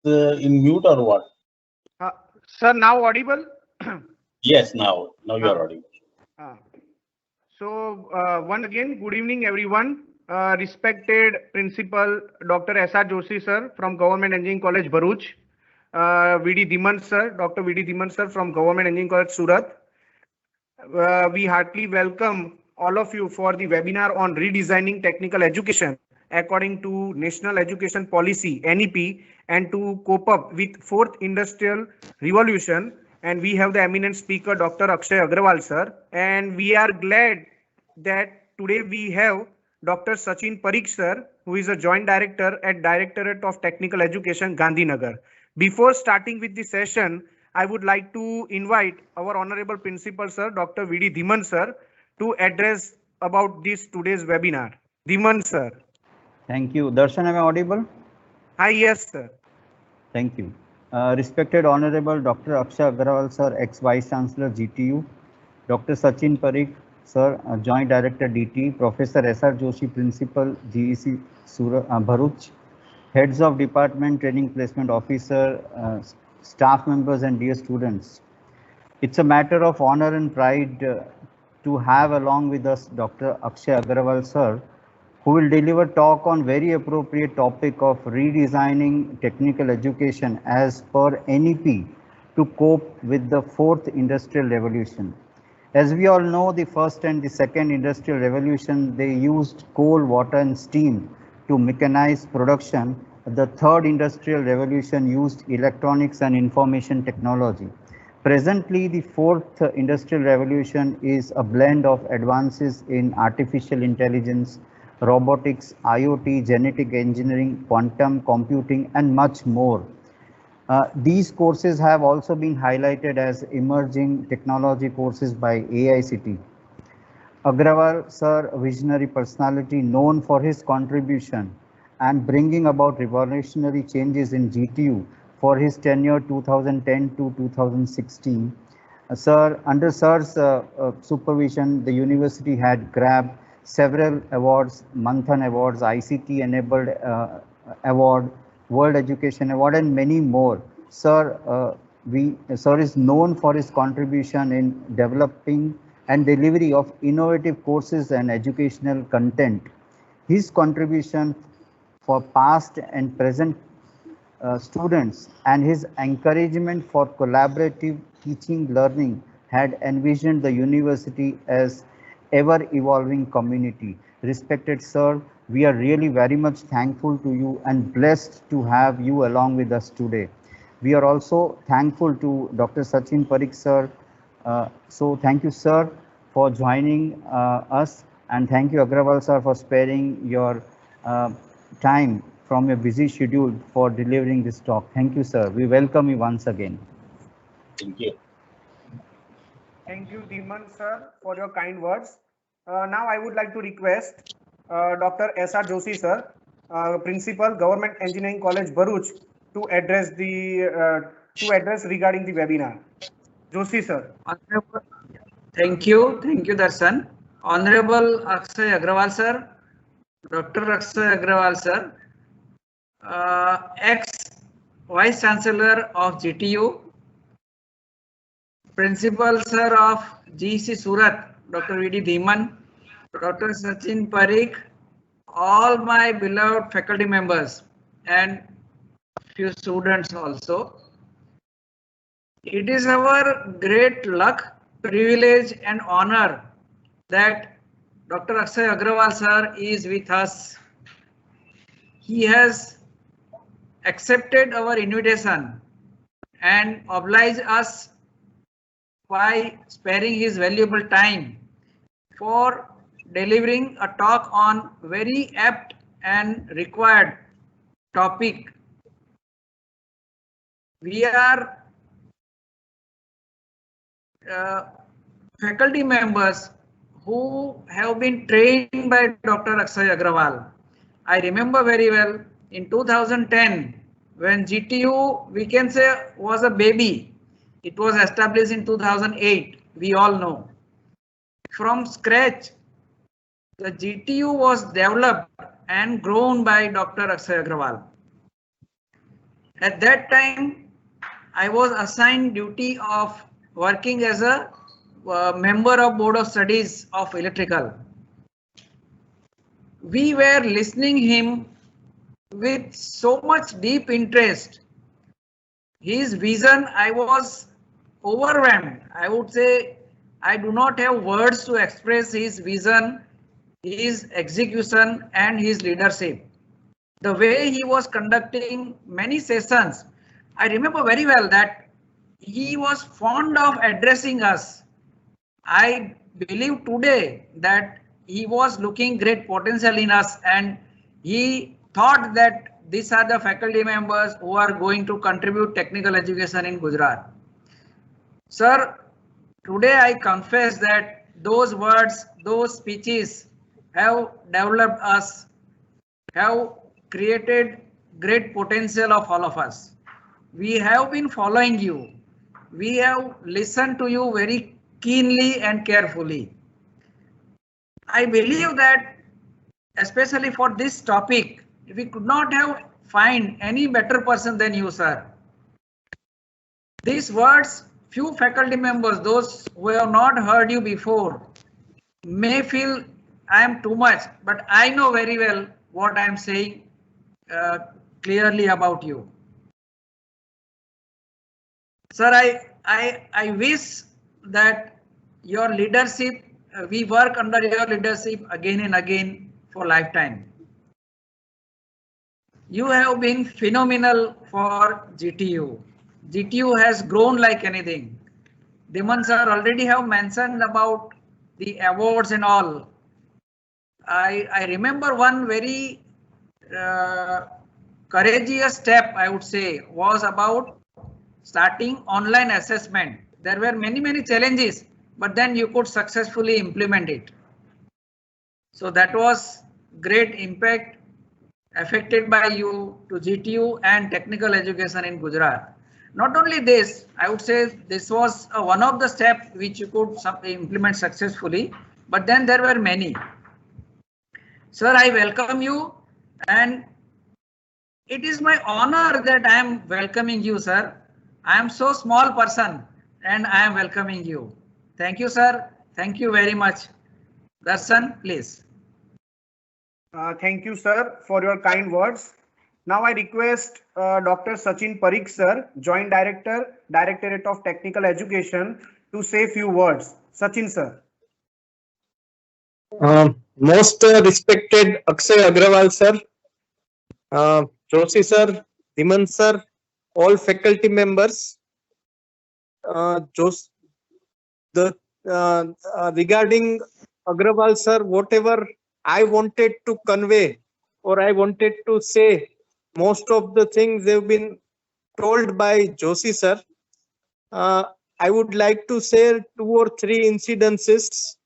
in mute or what? Sir, now audible? Yes, now you Ah, are audible. ah. Once again, good evening, everyone. Respected Principal Dr. S.R. Joshi, sir, from Government Engineering College, Bharuch. V.D. Dhiman, sir, Dr. V.D. Dhiman, sir, from Government Engineering College, Surat. We heartily welcome all of you for the webinar on redesigning technical education according to National Education Policy (NEP) and to cope up with fourth industrial revolution. And we have the eminent speaker Dr. Akshay Agrawal, sir. And we are glad that today we have Dr. Sachin Parikh, sir, who is a joint director at Directorate of Technical Education, Gandhinagar. Before starting with the session, I would like to invite our honorable principal, sir, Dr. V.D. Dhiman, sir, to address about this today's webinar. Dhiman, sir. Thank you. Darshan, am I audible? Hi, yes, sir. Thank you. Respected Honorable Dr. Akshay Agrawal, sir, ex-Vice Chancellor, GTU, Dr. Sachin Parikh, sir, Joint Director, DT, Professor S.R. Joshi, Principal, GEC, Bharuch, Heads of Department, Training Placement Officer, staff members and dear students. It's a matter of honor and pride to have along with us Dr. Akshay Agrawal, sir, who will deliver talk on very appropriate topic of redesigning technical education as per NEP to cope with the fourth industrial revolution. As we all know, the first and the second industrial revolution, they used coal, water and steam to mechanize production. The third industrial revolution used electronics and information technology. Presently, the fourth industrial revolution is a blend of advances in artificial intelligence, robotics, IoT, genetic engineering, quantum computing, and much more. These courses have also been highlighted as emerging technology courses by AICTE. Agrawal, sir, a visionary personality known for his contribution and bringing about revolutionary changes in GTU for his tenure 2010 to 2016. Sir, under sir's supervision, the university had grabbed several awards, Manthan Awards, ICT Enabled Award, World Education Award, and many more. Sir, sir is known for his contribution in developing and delivery of innovative courses and educational content. His contribution for past and present students and his encouragement for collaborative teaching learning had envisioned the university as ever evolving community. Respected sir, we are really very much thankful to you and blessed to have you along with us today. We are also thankful to Dr. Sachin Parikh sir. So thank you sir for joining us, and thank you Agrawal sir for sparing your time from your busy schedule for delivering this talk. Thank you sir. We welcome you once again. Thank you. Thank you, Dhiman, sir, for your kind words. Now I would like to request Dr. S.R. Joshi, sir, Principal, Government Engineering College, Bharuch, to address regarding the webinar. Joshi, sir. Thank you, Darshan. Honorable Akshay Agrawal, sir, Dr. Akshay Agrawal, sir, ex-Vice Chancellor of GTU, Principal, sir, of GEC Surat, Dr. V.D. Dhiman, Dr. Sachin Parikh, all my beloved faculty members and few students also. It is our great luck, privilege and honor that Dr. Akshay Agrawal sir is with us. He has accepted our invitation and obliged us by sparing his valuable time for delivering a talk on very apt and required topic. We are faculty members who have been trained by Dr. Akshay Agrawal. I remember very well in 2010 when GTU, we can say, was a baby. It was established in 2008, we all know. From scratch, the GTU was developed and grown by Dr. Akshay Agrawal. At that time, I was assigned duty of working as a member of Board of Studies of Electrical. We were listening him with so much deep interest. His vision, I was overwhelmed. I would say I do not have words to express his vision, his execution and his leadership. The way he was conducting many sessions, I remember very well that he was fond of addressing us. I believe today that he was looking great potential in us and he thought that these are the faculty members who are going to contribute technical education in Gujarat. Sir, today I confess that those words, those speeches have developed us, have created great potential of all of us. We have been following you. We have listened to you very keenly and carefully. I believe that especially for this topic, we could not have find any better person than you, sir. These words, few faculty members, those who have not heard you before, may feel I am too much, but I know very well what I am saying clearly about you. Sir, I wish that your leadership, we work under your leadership again and again for lifetime. You have been phenomenal for GTU. GTU has grown like anything. Dhiman sir already have mentioned about the awards and all. I remember one very courageous step, I would say, was about starting online assessment. There were many challenges, but then you could successfully implement it. So that was great impact affected by you to GTU and technical education in Gujarat. Not only this, I would say this was one of the steps which you could implement successfully, but then there were many. Sir, I welcome you and it is my honor that I am welcoming you, sir. I am so small person and I am welcoming you. Thank you, sir. Thank you very much. Darshan, please. Thank you, sir, for your kind words. Now I request Dr. Sachin Parikh, sir, Joint Director, Directorate of Technical Education, to say few words. Sachin, sir. Most respected Akshay Agrawal, sir, Joshi, sir, Dhiman, sir, all faculty members. Regarding Agrawal, sir, whatever I wanted to convey or I wanted to say, most of the things have been told by Joshi, sir. I would like to share 2 or 3 incidences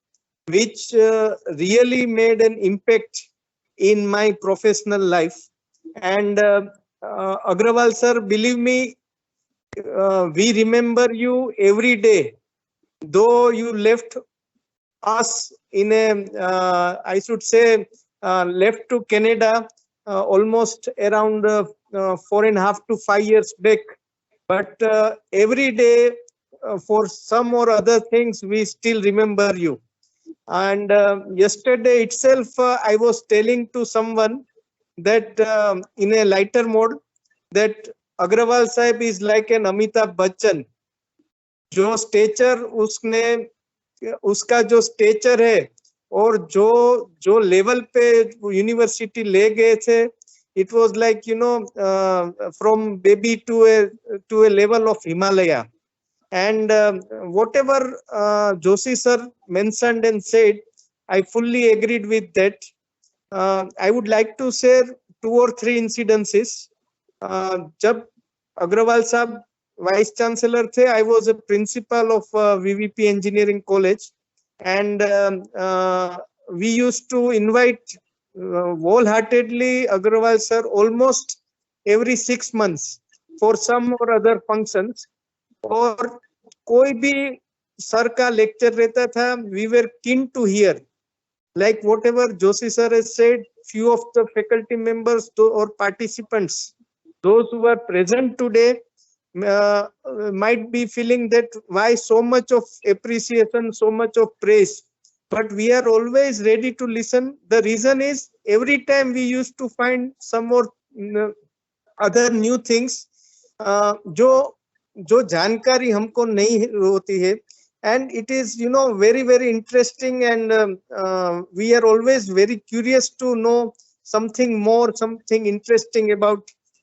which really made an impact in my professional life. And Agrawal, sir, believe me, we remember you every day, though you left us in a, I should say, left to Canada almost around 4.5 to 5 years back. But every day, for some or other things, we still remember you. And yesterday itself, I was telling to someone that in a lighter mode, that Agrawal Sahib is like an Amitabh Bachchan. जो stretcher उसने उसका जो stretcher है और जो level पे university ले गए थे, it was like, you know, from baby to a level of Himalaya. And whatever Joshi sir mentioned and said, I fully agreed with that. I would like to share 2 or 3 incidences. जब अग्रवाल साहब vice chancellor थे, I was a principal of VVP Engineering College, and we used to invite wholeheartedly Agrawal sir almost every 6 months for some or other functions. और कोई भी sir का lecture रहता था, we were keen to hear. Like whatever Joshi sir has said, few of the faculty members or participants those who are present today might be feeling that why so much of appreciation, so much of praise. But we are always ready to listen. The reason is every time we used to find some more other new things जो जानकारी हमको नहीं होती है, and it is very interesting, and we are always very curious to know something more, something interesting about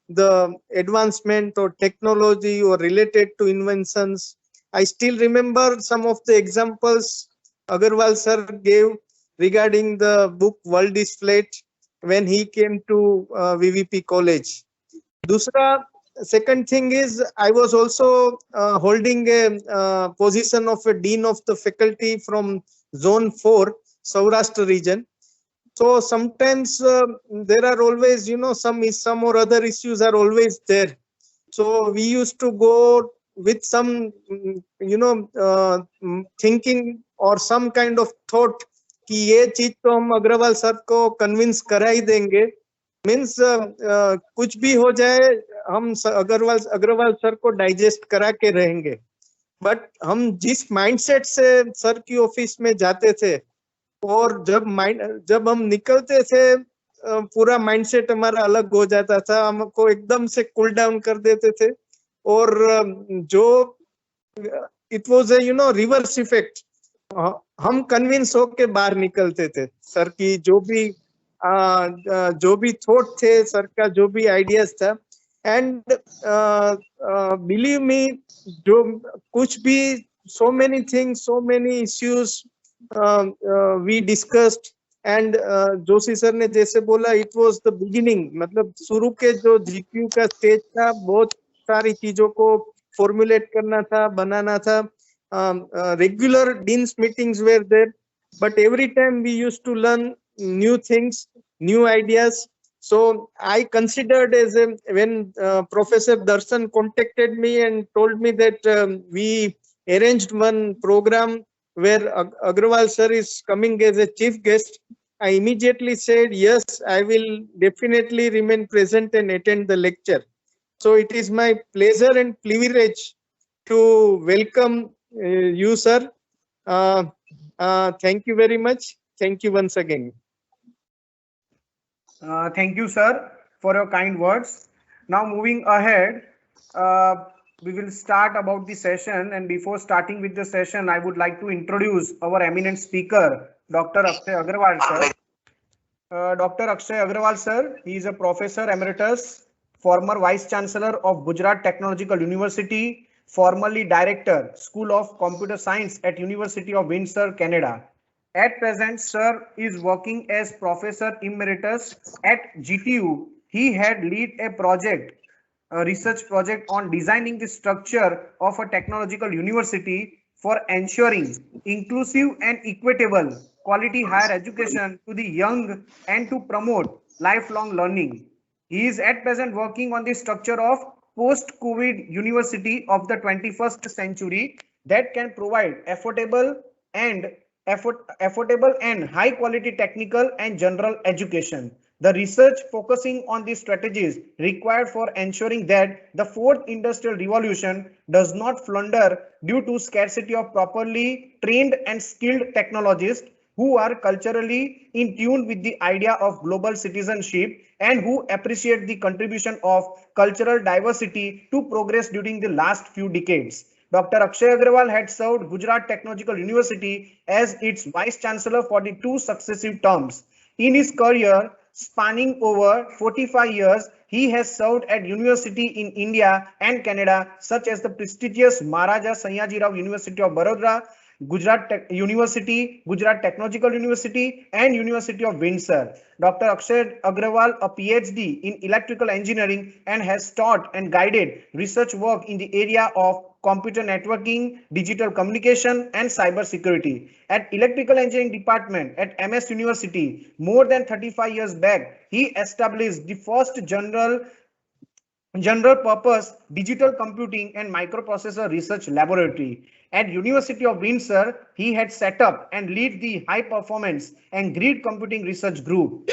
the advancement or technology or related to inventions. I still remember some of the examples Agarwal sir gave regarding the book World is Flat when he came to VVP college. Second thing is, I was also holding a position of a dean of the faculty from Zone 4, Saurashtra region. So sometimes there are always, some or other issues are always there. So we used to go with some, thinking or some kind of thought कि ये चीज तो हम Agarwal sir को convince करा ही देंगे, means कुछ भी हो जाए हम अग्रवाल सर को डाइजेस्ट करा के रहेंगे. बट हम जिस माइंडसेट से सर की ऑफिस में जाते थे और जब हम निकलते थे पूरा माइंडसेट हमारा अलग हो जाता था, हमको एकदम से कूल डाउन कर देते थे. और जो it was a reverse effect, हम कन्विंस होके बाहर निकलते थे. सर की जो भी थॉट थे, सर का जो भी आइडियाज था, एंड बिलीव मी, जो कुछ भी so many things, so many issues we discussed, and Joshi sir ने जैसे बोला, it was the beginning, मतलब शुरू के जो GQ का स्टेज था, बहुत सारी चीजों को फॉर्मुलेट करना था, बनाना था. Regular deans meetings were there, but every time we used to learn new things, new ideas. So I considered when Professor Darshan contacted me and told me that we arranged one program where Agrawal sir is coming as a chief guest, I immediately said, yes, I will definitely remain present and attend the lecture. So it is my pleasure and privilege to welcome you, sir. Thank you very much. Thank you once again. Thank you, sir, for your kind words. Now moving ahead, we will start about the session, and before starting with the session, I would like to introduce our eminent speaker, Dr. Akshay Agrawal, sir. Dr. Akshay Agrawal, sir, he is a professor emeritus, former vice chancellor of Gujarat Technological University, formerly director, School of Computer Science at University of Windsor, Canada. At present, sir is working as professor emeritus at GTU. He had lead a project, a research project on designing the structure of a technological university for ensuring inclusive and equitable quality higher education to the young and to promote lifelong learning. He is at present working on the structure of post-COVID university of the 21st century that can provide affordable and high quality technical and general education. The research focusing on the strategies required for ensuring that the fourth industrial revolution does not flounder due to scarcity of properly trained and skilled technologists who are culturally in tune with the idea of global citizenship and who appreciate the contribution of cultural diversity to progress during the last few decades. Dr. Akshay Agrawal had served Gujarat Technological University as its vice chancellor for the 2 successive terms. In his career, spanning over 45 years, he has served at university in India and Canada, such as the prestigious Maharaja Sayaji Rao University of Baroda, Gujarat University, Gujarat Technological University, and University of Windsor. Dr. Akshay Agrawal, a PhD in electrical engineering, and has taught and guided research work in the area of computer networking, digital communication, and cyber security. At Electrical Engineering Department at MS University, more than 35 years back, he established the first general purpose digital computing and microprocessor research laboratory. At University of Windsor, he had set up and lead the high performance and grid computing research group.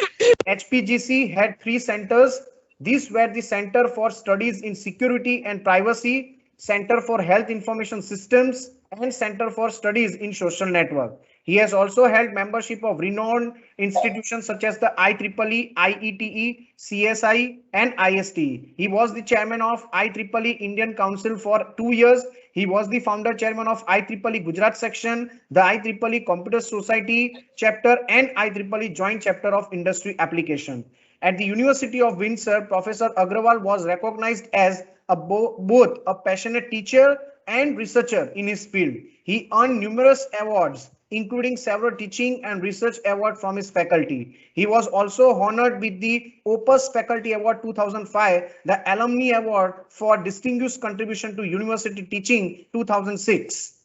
HPGC had 3 centers These were the Center for Studies in Security and Privacy, Center for Health Information Systems, and Center for Studies in Social Network. He has also held membership of renowned institutions such as the IEEE, IETE, CSI, and ISTE. He was the chairman of IEEE Indian Council for 2 years. He was the founder chairman of IEEE Gujarat section, the IEEE Computer Society chapter, and IEEE Joint Chapter of Industry Application. At the University of Windsor, Professor Agrawal was recognized as both a passionate teacher and researcher in his field. He earned numerous awards, including several teaching and research awards from his faculty. He was also honored with the Opus Faculty Award 2005, the Alumni Award for Distinguished Contribution to University Teaching 2006,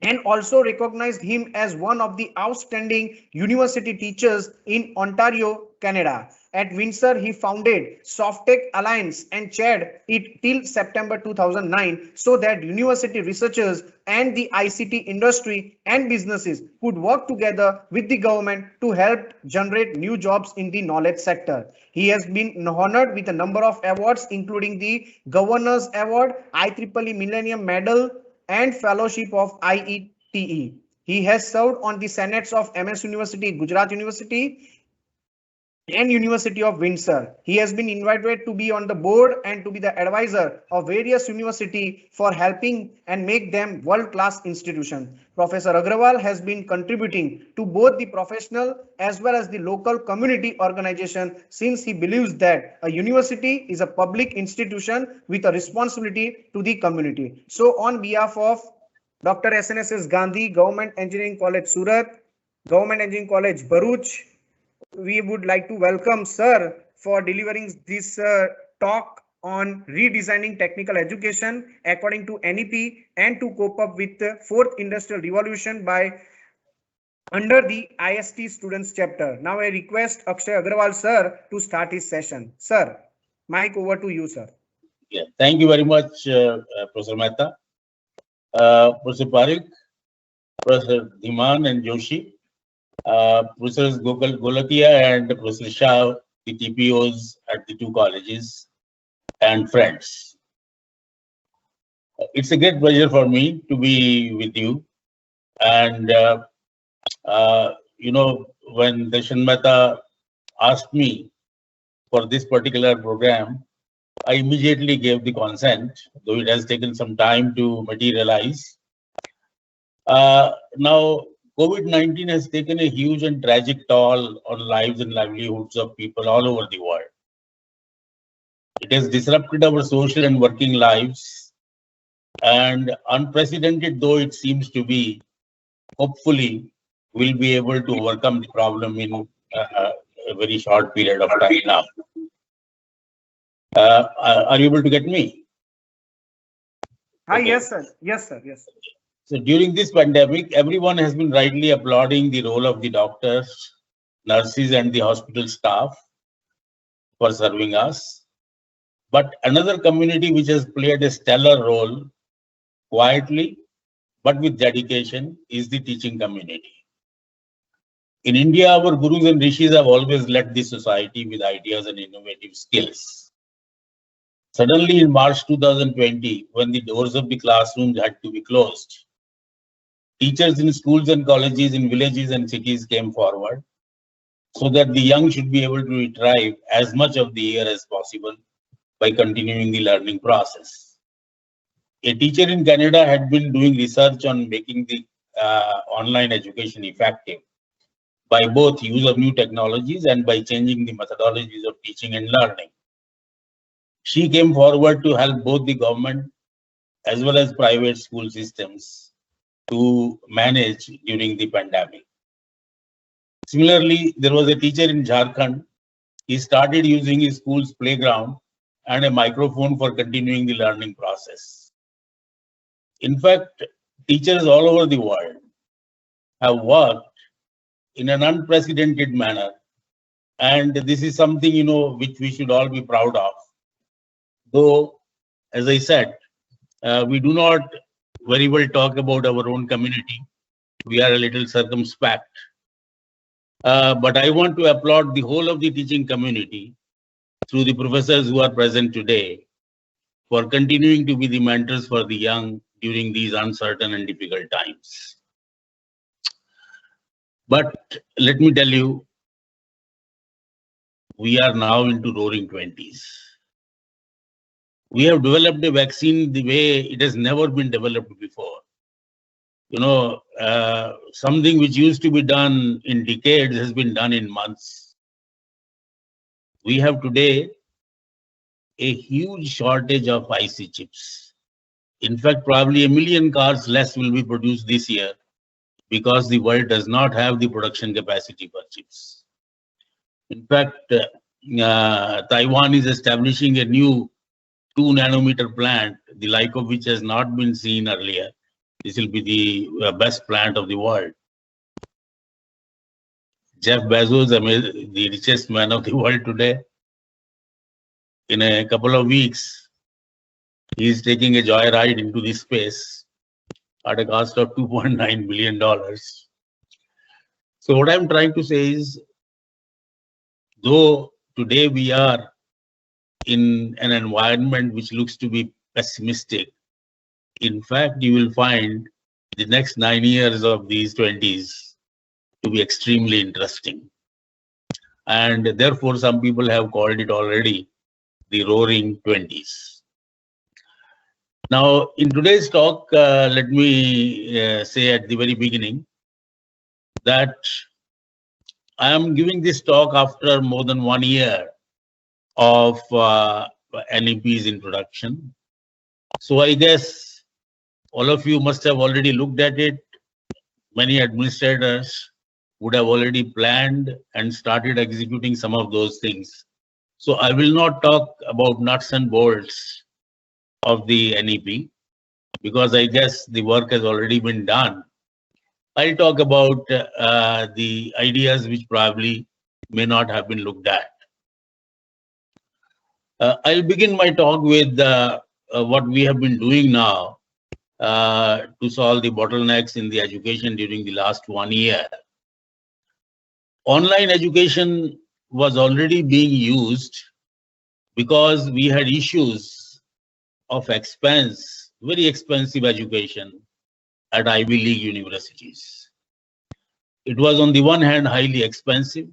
and also recognized him as one of the outstanding university teachers in Ontario, Canada. At Windsor, he founded Softech Alliance and chaired it till September 2009 so that university researchers and the ICT industry and businesses could work together with the government to help generate new jobs in the knowledge sector. He has been honored with a number of awards, including the Governor's Award, IEEE Millennium Medal, and Fellowship of IETE. He has served on the Senates of MS University, Gujarat University, and University of Windsor. He has been invited to be on the board and to be the advisor of various universities for helping and make them world-class institutions. Professor Agrawal has been contributing to both the professional as well as the local community organization since he believes that a university is a public institution with a responsibility to the community. So on behalf of Dr. SNSS Gandhi, Government Engineering College Surat, Government Engineering College Bharuch, we would like to welcome Sir for delivering this talk on redesigning technical education according to NEP and to cope up with the fourth industrial revolution by under the IST students chapter. Now I request Akshay Agrawal Sir to start his session. Sir, mic over to you, sir. Yeah, thank you very much, Professor Mehta, Professor Parikh, Professor Dhiman and Joshi, Professors Golatia and Professor Shah, the TPOs at the two colleges, and friends. It's a great pleasure for me to be with you. And, you know, when Darshan Mehta asked me for this particular program, I immediately gave the consent, though it has taken some time to materialize. Now, COVID-19 has taken a huge and tragic toll on lives and livelihoods of people all over the world. It has disrupted our social and working lives, and unprecedented though it seems to be, hopefully we'll be able to overcome the problem in a very short period of time now. Are you able to get me? Okay. Yes, sir. Yes, sir. Yes. So during this pandemic, everyone has been rightly applauding the role of the doctors, nurses, and the hospital staff for serving us. But another community which has played a stellar role quietly, but with dedication, is the teaching community. In India, our gurus and rishis have always led the society with ideas and innovative skills. Suddenly in March 2020, when the doors of the classrooms had to be closed, teachers in schools and colleges in villages and cities came forward so that the young should be able to retrieve as much of the year as possible by continuing the learning process. A teacher in Canada had been doing research on making the online education effective by both use of new technologies and by changing the methodologies of teaching and learning. She came forward to help both the government as well as private school systems to manage during the pandemic. Similarly, there was a teacher in Jharkhand. He started using his school's playground and a microphone for continuing the learning process. In fact, teachers all over the world have worked in an unprecedented manner, and this is something, you know, which we should all be proud of. Though, as I said, we do not very well talk about our own community. We are a little circumspect. But I want to applaud the whole of the teaching community through the professors who are present today for continuing to be the mentors for the young during these uncertain and difficult times. But let me tell you, we are now into roaring 20s. We have developed a vaccine the way it has never been developed before. You know, something which used to be done in decades has been done in months. We have today a huge shortage of IC chips. In fact, probably 1 million cars less will be produced this year because the world does not have the production capacity for chips. In fact, Taiwan is establishing a new 2-nanometer plant, the like of which has not been seen earlier. This will be the best plant of the world. Jeff Bezos, the richest man of the world today, in a couple of weeks, he is taking a joyride into this space at a cost of $2.9 billion. So what I'm trying to say is, though today we are in an environment which looks to be pessimistic, in fact, you will find the next 9 years of these 20s to be extremely interesting. And therefore, some people have called it already the roaring 20s. Now, in today's talk, let me say at the very beginning that I am giving this talk after more than 1 year of NEP's introduction. So I guess all of you must have already looked at it. Many administrators would have already planned and started executing some of those things. So I will not talk about nuts and bolts of the NEP because I guess the work has already been done. I'll talk about the ideas which probably may not have been looked at. I'll begin my talk with what we have been doing now to solve the bottlenecks in the education during the last 1 year. Online education was already being used because we had issues of expense, very expensive education at Ivy League universities. It was on the one hand highly expensive.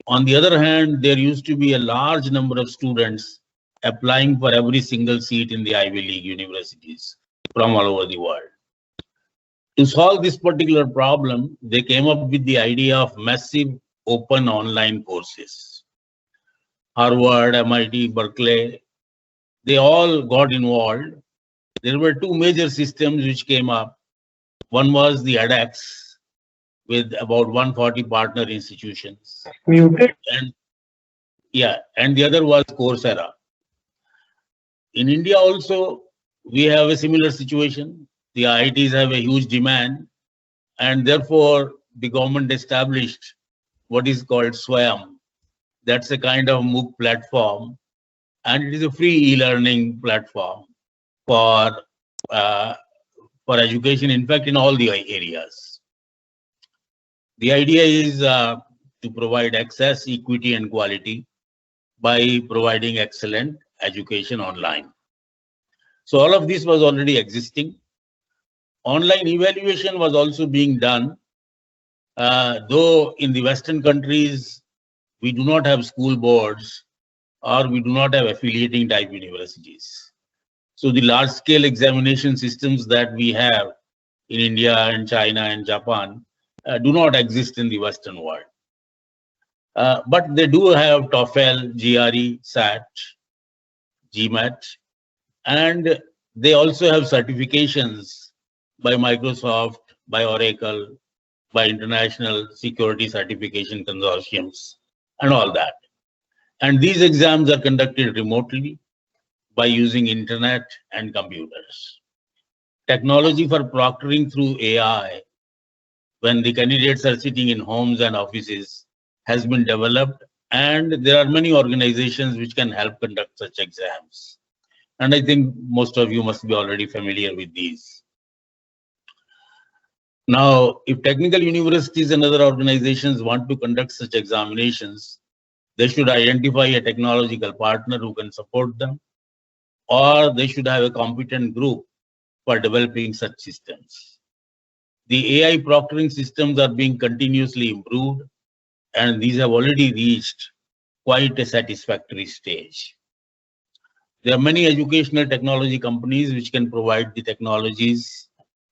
On the other hand, there used to be a large number of students applying for every single seat in the Ivy League universities from all over the world. To solve this particular problem, they came up with the idea of massive open online courses. Harvard, MIT, Berkeley, they all got involved. There were two major systems which came up. One was the edX with about 140 partner institutions. Muted. And the other was Coursera. In India also, we have a similar situation. The IITs have a huge demand, and therefore the government established what is called SWAYAM. That's a kind of MOOC platform, and it is a free e-learning platform for education, in fact, in all the areas. The idea is to provide access, equity, and quality by providing excellent education online. So all of this was already existing. Online evaluation was also being done, though in the Western countries, we do not have school boards or we do not have affiliating type universities. So the large scale examination systems that we have in India and China and Japan do not exist in the Western world. But they do have TOEFL, GRE, SAT, GMAT, and they also have certifications by Microsoft, by Oracle, by international security certification consortiums, and all that. And these exams are conducted remotely by using internet and computers. Technology for proctoring through AI, when the candidates are sitting in homes and offices, has been developed, and there are many organizations which can help conduct such exams. And I think most of you must be already familiar with these. Now, if technical universities and other organizations want to conduct such examinations, They should identify a technological partner who can support them, or they should have a competent group for developing such systems. The AI proctoring systems are being continuously improved, and these have already reached quite a satisfactory stage. There are many educational technology companies which can provide the technologies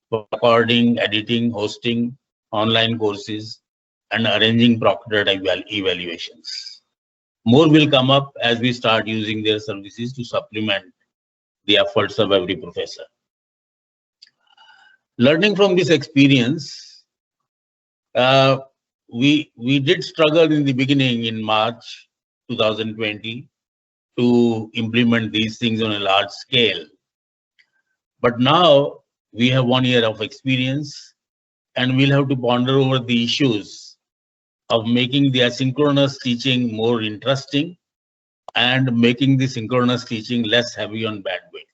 for recording, editing, hosting online courses, and arranging proctored evaluations. More will come up as we start using their services to supplement the efforts of every professor. Learning from this experience, we did struggle in the beginning in March 2020 to implement these things on a large scale. But now we have 1 year of experience, and we'll have to ponder over the issues of making the asynchronous teaching more interesting and making the synchronous teaching less heavy on bandwidth.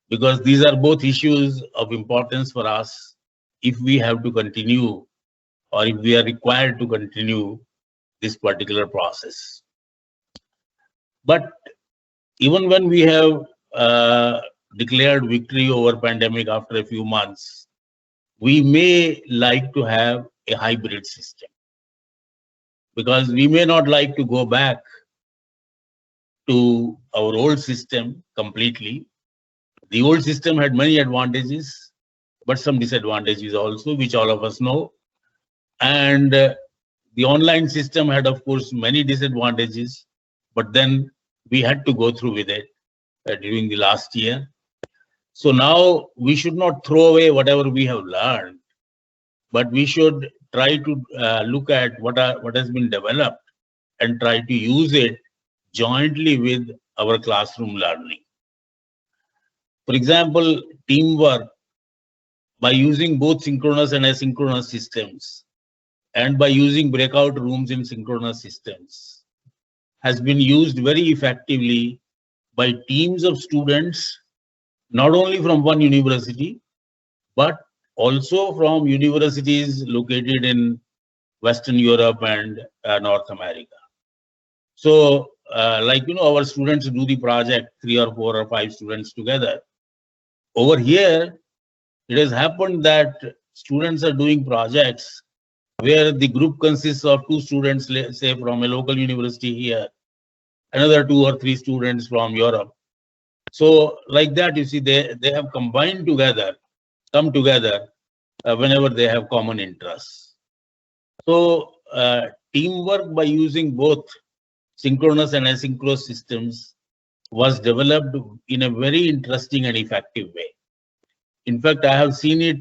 Because these are both issues of importance for us if we have to continue, or if we are required to continue this particular process. But even when we have declared victory over pandemic after a few months, we may like to have a hybrid system, because we may not like to go back to our old system completely. The old system had many advantages, but some disadvantages also, which all of us know. And the online system had, of course, many disadvantages, but then we had to go through with it during the last year. So now we should not throw away whatever we have learned, but we should try to look at what has been developed and try to use it jointly with our classroom learning. For example, teamwork, by using both synchronous and asynchronous systems, and by using breakout rooms in synchronous systems, has been used very effectively by teams of students, not only from one university, but also from universities located in Western Europe and North America. So, our students do the project, 3 or 4 or 5 students together. Over here, it has happened that students are doing projects where the group consists of 2 students, say from a local university here, another 2 or 3 students from Europe. So like that, you see, they have combined together, come together whenever they have common interests. So teamwork by using both synchronous and asynchronous systems was developed in a very interesting and effective way. In fact, I have seen it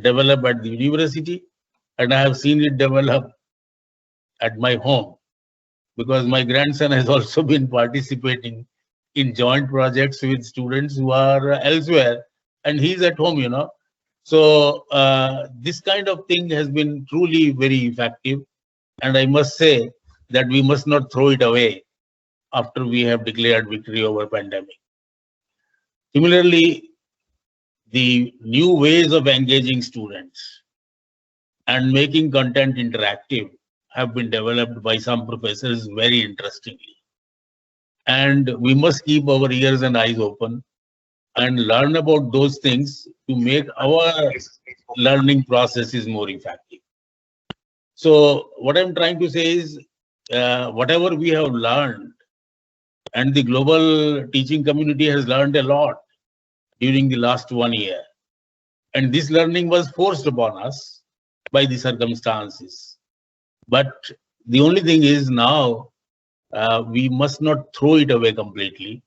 develop at the university, and I have seen it develop at my home, because my grandson has also been participating in joint projects with students who are elsewhere, and he's at home, So this kind of thing has been truly very effective, and I must say that we must not throw it away after we have declared victory over pandemic. Similarly, the new ways of engaging students and making content interactive have been developed by some professors very interestingly. And we must keep our ears and eyes open and learn about those things to make our learning processes more effective. So what I'm trying to say is, whatever we have learned, and the global teaching community has learned a lot during the last 1 year. And this learning was forced upon us by the circumstances. But the only thing is now, we must not throw it away completely.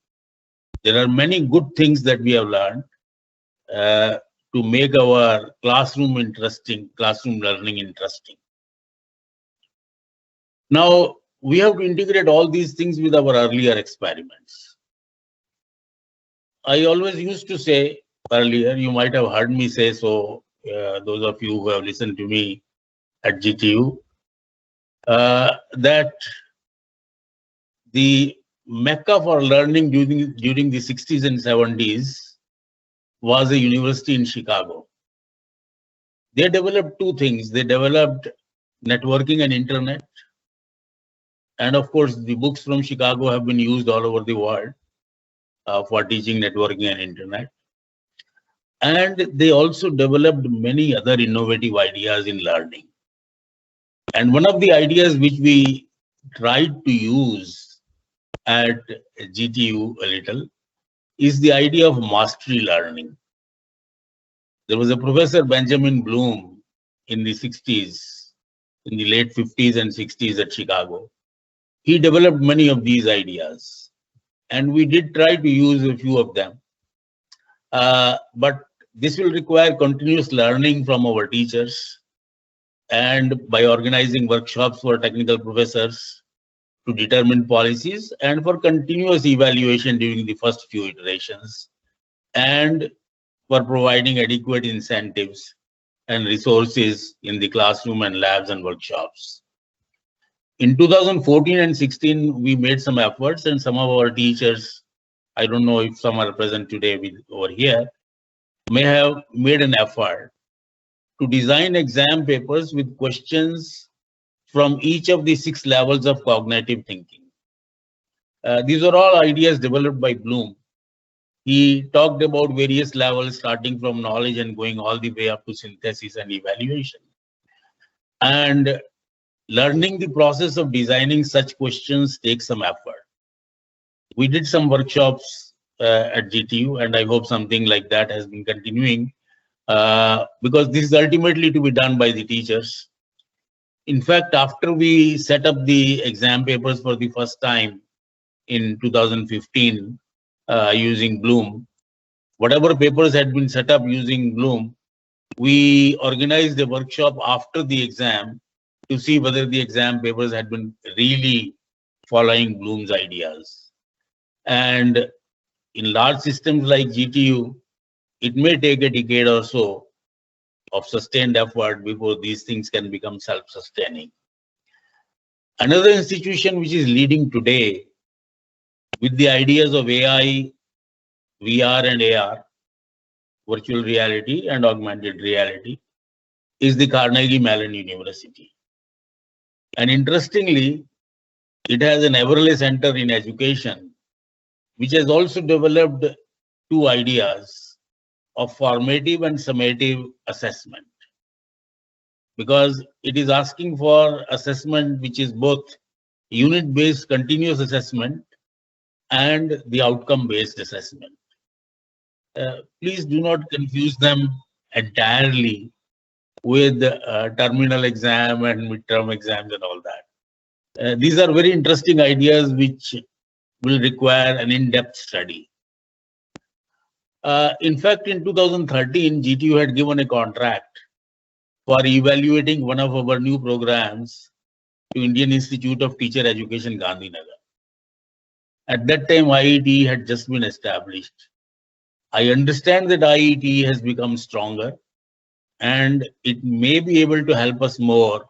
There are many good things that we have learned to make our classroom learning interesting. Now, we have to integrate all these things with our earlier experiments. I always used to say earlier, you might have heard me say so, those of you who have listened to me at GTU, that the Mecca for learning during the 60s and 70s was a university in Chicago. They developed 2 things. They developed networking and internet, And of course, the books from Chicago have been used all over the world for teaching networking and internet. And they also developed many other innovative ideas in learning. And one of the ideas which we tried to use at GTU a little is the idea of mastery learning. There was a Professor Benjamin Bloom in the 60s, in the late 50s and 60s at Chicago. He developed many of these ideas, and we did try to use a few of them. But this will require continuous learning from our teachers, and by organizing workshops for technical professors to determine policies, and for continuous evaluation during the first few iterations, and for providing adequate incentives and resources in the classroom and labs and workshops. In 2014 and 16, we made some efforts, and some of our teachers, I don't know if some are present today over here, may have made an effort to design exam papers with questions from each of the 6 levels of cognitive thinking. These are all ideas developed by Bloom. He talked about various levels starting from knowledge and going all the way up to synthesis and evaluation. And learning the process of designing such questions takes some effort. We did some workshops at GTU, and I hope something like that has been continuing because this is ultimately to be done by the teachers. In fact, after we set up the exam papers for the first time in 2015 using Bloom, whatever papers had been set up using Bloom, we organized a workshop after the exam to see whether the exam papers had been really following Bloom's ideas. And in large systems like GTU, it may take a decade or so of sustained effort before these things can become self-sustaining. Another institution which is leading today with the ideas of AI, VR and AR, virtual reality and augmented reality, is the Carnegie Mellon University. And interestingly, it has an Everly Center in Education, which has also developed 2 ideas of formative and summative assessment, because it is asking for assessment which is both unit-based continuous assessment and the outcome-based assessment. Please do not confuse them entirely with terminal exam and midterm exams and all that. These are very interesting ideas which will require an in-depth study. In fact, in 2013, GTU had given a contract for evaluating one of our new programs to Indian Institute of Teacher Education, Gandhinagar. At that time, IET had just been established. I understand that IET has become stronger, and it may be able to help us more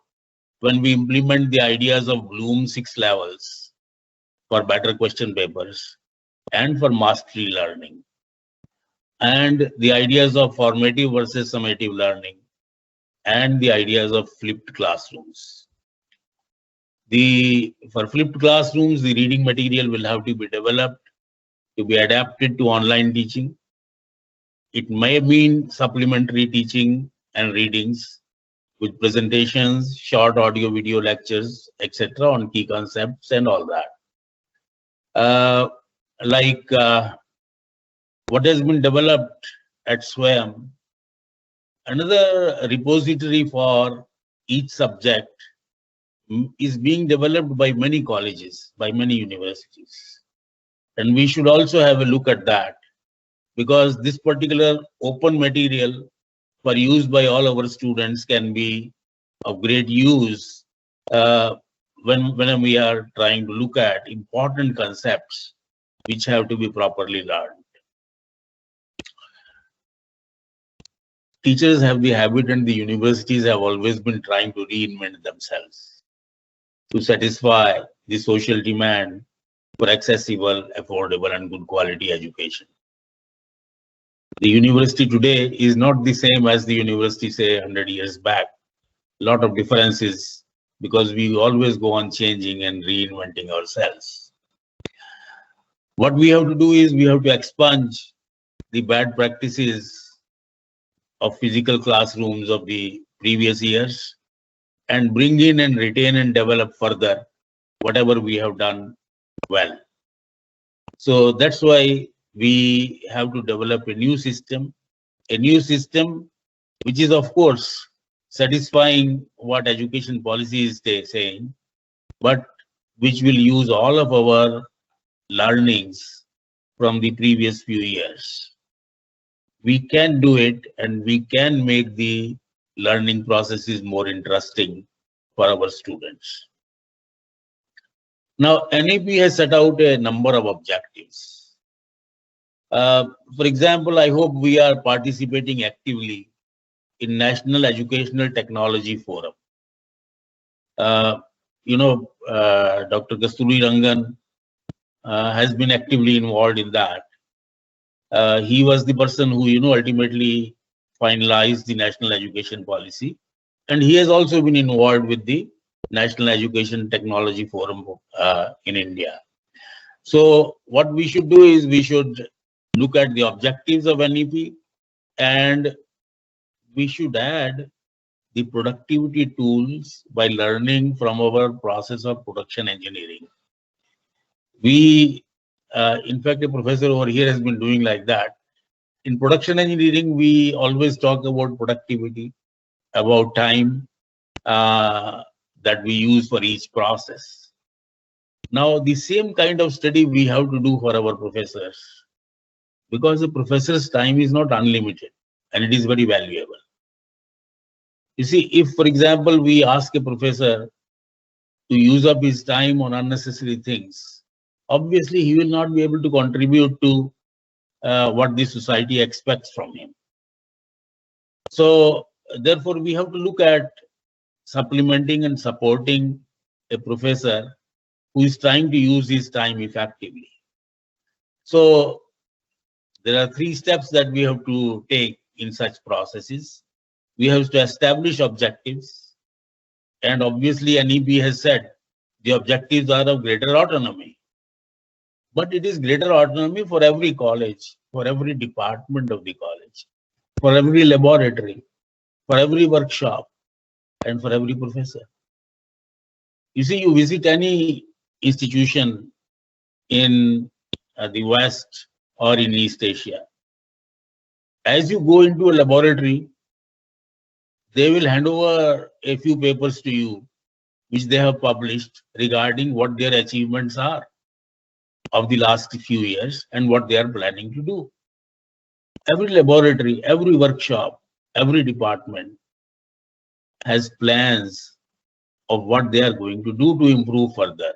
when we implement the ideas of Bloom 6 levels for better question papers and for mastery learning, and the ideas of formative versus summative learning, and the ideas of flipped classrooms. For flipped classrooms, the reading material will have to be developed to be adapted to online teaching. It may mean supplementary teaching and readings with presentations, short audio video lectures, etc. on key concepts and all that. What has been developed at SWAYAM, another repository for each subject is being developed by many colleges, by many universities. And we should also have a look at that, because this particular open material for use by all our students can be of great use when we are trying to look at important concepts which have to be properly learned. Teachers have the habit, and the universities have always been trying to reinvent themselves to satisfy the social demand for accessible, affordable, and good quality education. The university today is not the same as the university, say, 100 years back. A lot of differences because we always go on changing and reinventing ourselves. What we have to do is we have to expunge the bad practices of physical classrooms of the previous years and bring in and retain and develop further whatever we have done well. So that's why we have to develop a new system which is of course satisfying what education policy is saying, but which will use all of our learnings from the previous few years. We can do it, and we can make the learning processes more interesting for our students. Now, NEP has set out a number of objectives. For example, I hope we are participating actively in National Educational Technology Forum. Dr. Kasturi Rangan has been actively involved in that. He was the person who, ultimately finalized the national education policy. And he has also been involved with the National Education Technology Forum in India. So what we should do is we should look at the objectives of NEP, and we should add the productivity tools by learning from our process of production engineering. In fact, a professor over here has been doing like that. In production engineering, we always talk about productivity, about time that we use for each process. Now, the same kind of study we have to do for our professors, because the professor's time is not unlimited and it is very valuable. You see, if, for example, we ask a professor to use up his time on unnecessary things, obviously he will not be able to contribute to what the society expects from him. So, therefore, we have to look at supplementing and supporting a professor who is trying to use his time effectively. So, there are 3 steps that we have to take in such processes. We have to establish objectives, and obviously NEP has said the objectives are of greater autonomy. But it is greater autonomy for every college, for every department of the college, for every laboratory, for every workshop, and for every professor. You see, you visit any institution in the West or in East Asia. As you go into a laboratory, they will hand over a few papers to you, which they have published regarding what their achievements are of the last few years and what they are planning to do. Every laboratory, every workshop, every department has plans of what they are going to do to improve further.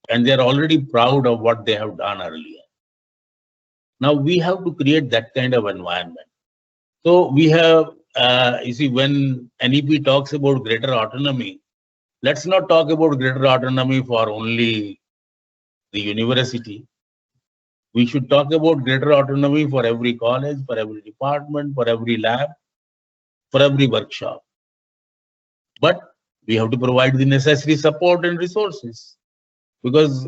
And they are already proud of what they have done earlier. Now we have to create that kind of environment. So we have, you see, when NEP talks about greater autonomy, let's not talk about greater autonomy for only the university. We should talk about greater autonomy for every college, for every department, for every lab, for every workshop. But we have to provide the necessary support and resources, because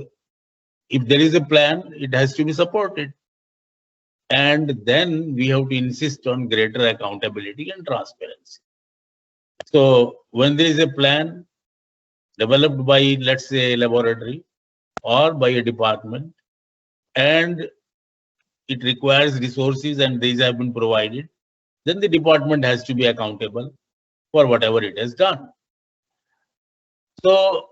if there is a plan, it has to be supported. And then we have to insist on greater accountability and transparency. So when there is a plan developed by, let's say, a laboratory or by a department, and it requires resources and these have been provided, then the department has to be accountable for whatever it has done. So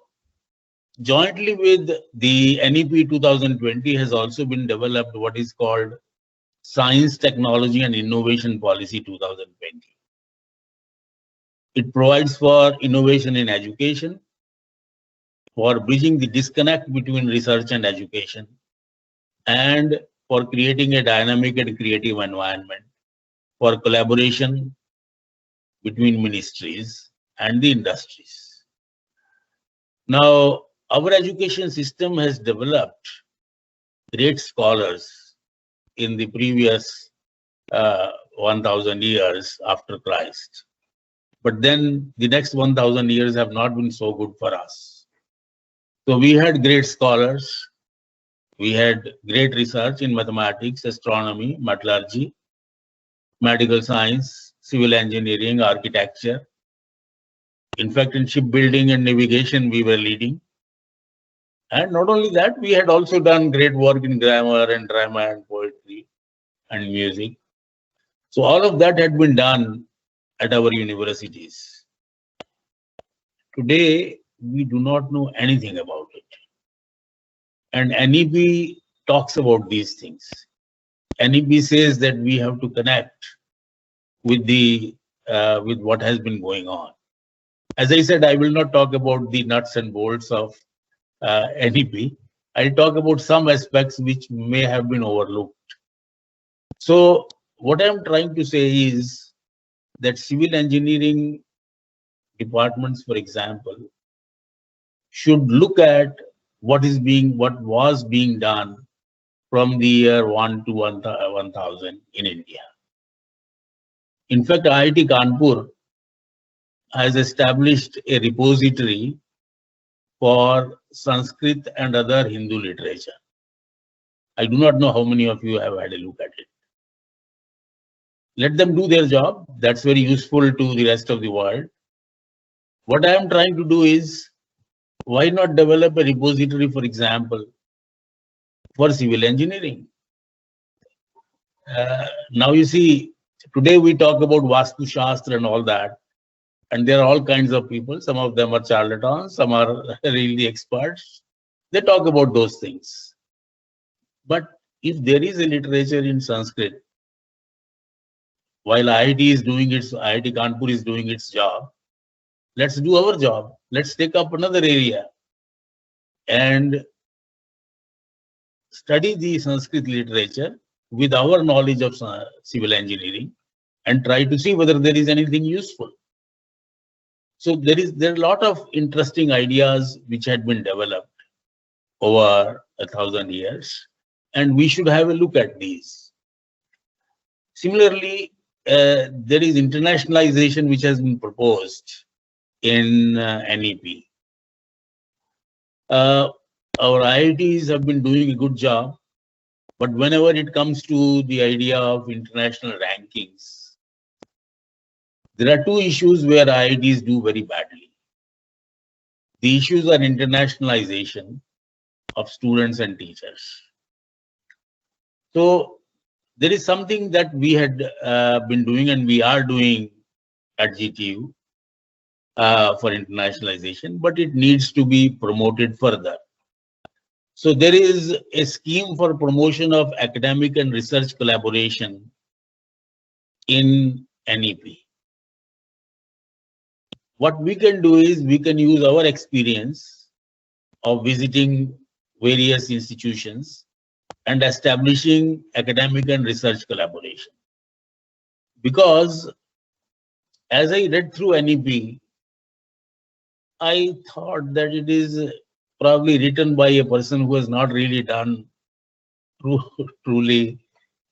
jointly with the NEP 2020 has also been developed what is called Science, Technology and Innovation Policy 2020. It provides for innovation in education, for bridging the disconnect between research and education, and for creating a dynamic and creative environment for collaboration between ministries and the industries. Now, our education system has developed great scholars in the previous 1000 years after Christ. But then the next 1000 years have not been so good for us. So we had great scholars. We had great research in mathematics, astronomy, metallurgy, medical science, civil engineering, architecture. In fact, in shipbuilding and navigation, we were leading. And not only that, we had also done great work in grammar and drama and poetry and music. So all of that had been done at our universities. Today, we do not know anything about it. And NEP talks about these things. NEP says that we have to connect with with what has been going on. As I said, I will not talk about the nuts and bolts of NEP. I'll talk about some aspects which may have been overlooked. So what I'm trying to say is that civil engineering departments, for example, should look at what was being done from the year 1 to 1000 in India. In fact, IIT Kanpur has established a repository for Sanskrit and other Hindu literature. I do not know how many of you have had a look at it. Let them do their job. That's very useful to the rest of the world. What I am trying to do is, why not develop a repository, for example, for civil engineering? Now you see, today we talk about Vastu Shastra and all that, and there are all kinds of people. Some of them are charlatans, some are really experts. They talk about those things. But if there is a literature in Sanskrit, while IIT Kanpur is doing its job, let's do our job. Let's take up another area and study the Sanskrit literature with our knowledge of civil engineering and try to see whether there is anything useful. So there are a lot of interesting ideas which had been developed over 1000 years, and we should have a look at these. Similarly, there is internationalization which has been proposed in NEP. Our IITs have been doing a good job, but whenever it comes to the idea of international rankings, there are two issues where IITs do very badly. The issues are internationalization of students and teachers. So there is something that we had been doing and we are doing at GTU for internationalization, but it needs to be promoted further. So there is a scheme for promotion of academic and research collaboration in NEP. What we can do is we can use our experience of visiting various institutions and establishing academic and research collaboration. Because as I read through NEP, I thought that it is probably written by a person who has not really done truly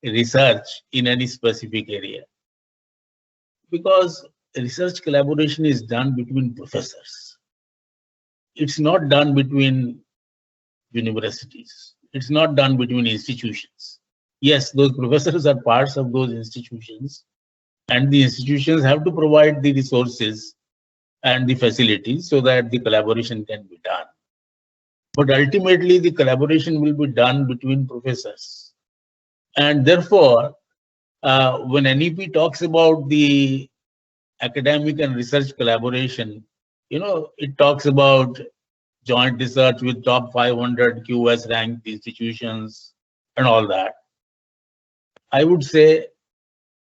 research in any specific area. Because research collaboration is done between professors. It's not done between universities. It's not done between institutions. Yes, those professors are parts of those institutions, and the institutions have to provide the resources and the facilities so that the collaboration can be done. But ultimately, the collaboration will be done between professors. And therefore, when NEP talks about the academic and research collaboration, it talks about joint research with top 500 QS ranked institutions and all that. I would say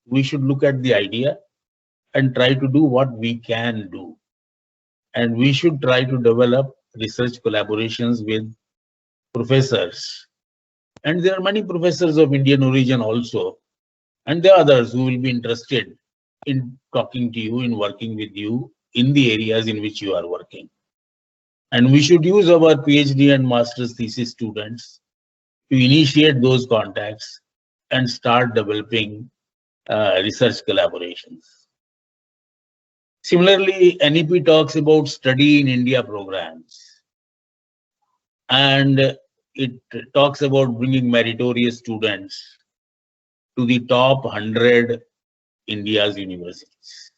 we should look at the idea and try to do what we can do. And we should try to develop research collaborations with professors. And there are many professors of Indian origin also. And there are others who will be interested in talking to you, in working with you in the areas in which you are working. And we should use our PhD and master's thesis students to initiate those contacts and start developing research collaborations. Similarly, NEP talks about study in India programs, and it talks about bringing meritorious students to the top 100 India's universities.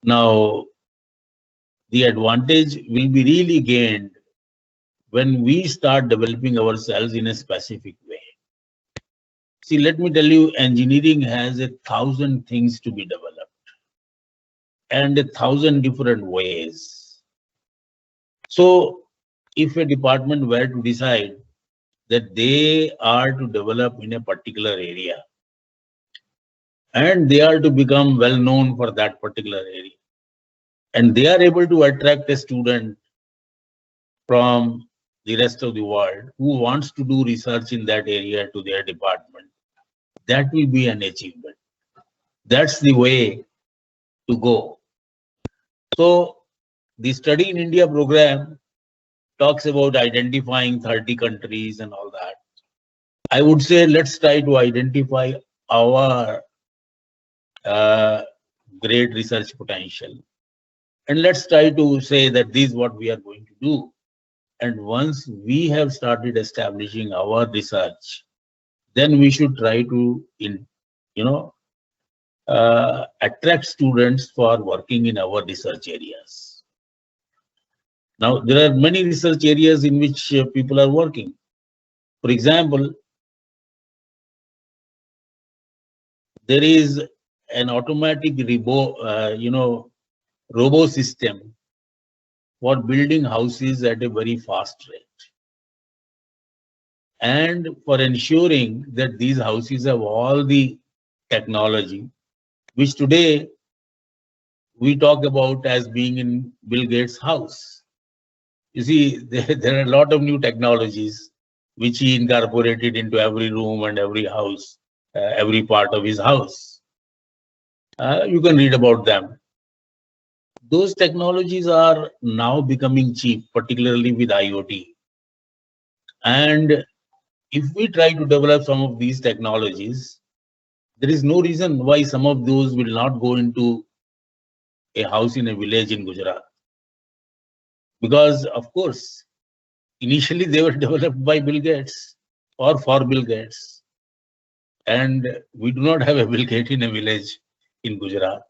Now, the advantage will be really gained when we start developing ourselves in a specific way. See, let me tell you, engineering has 1,000 things to be developed and 1,000 different ways. So, if a department were to decide that they are to develop in a particular area and they are to become well known for that particular area, and they are able to attract a student from the rest of the world who wants to do research in that area to their department, that will be an achievement. That's the way to go. So the Study in India program talks about identifying 30 countries and all that. I would say let's try to identify our great research potential, and let's try to say that this is what we are going to do. And once we have started establishing our research, then we should try to attract students for working in our research areas. Now, there are many research areas in which people are working. For example, there is an automatic robo system for building houses at a very fast rate, and for ensuring that these houses have all the technology which today we talk about as being in Bill Gates' house. You see, there are a lot of new technologies which he incorporated into every room and every house, every part of his house. You can read about them. Those technologies are now becoming cheap, particularly with IoT. And if we try to develop some of these technologies, there is no reason why some of those will not go into a house in a village in Gujarat. Because, of course, initially they were developed by Bill Gates or for Bill Gates. And we do not have a Bill Gates in a village in Gujarat.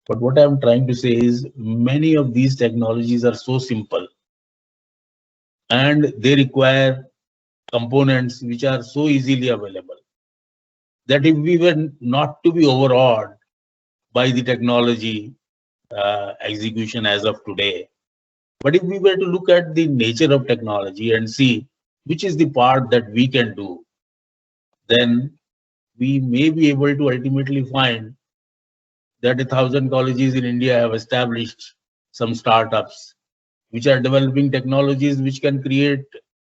But what I'm trying to say is many of these technologies are so simple and they require components which are so easily available that if we were not to be overawed by the technology execution as of today, but if we were to look at the nature of technology and see which is the part that we can do, then we may be able to ultimately find that 1,000 colleges in India have established some startups which are developing technologies which can create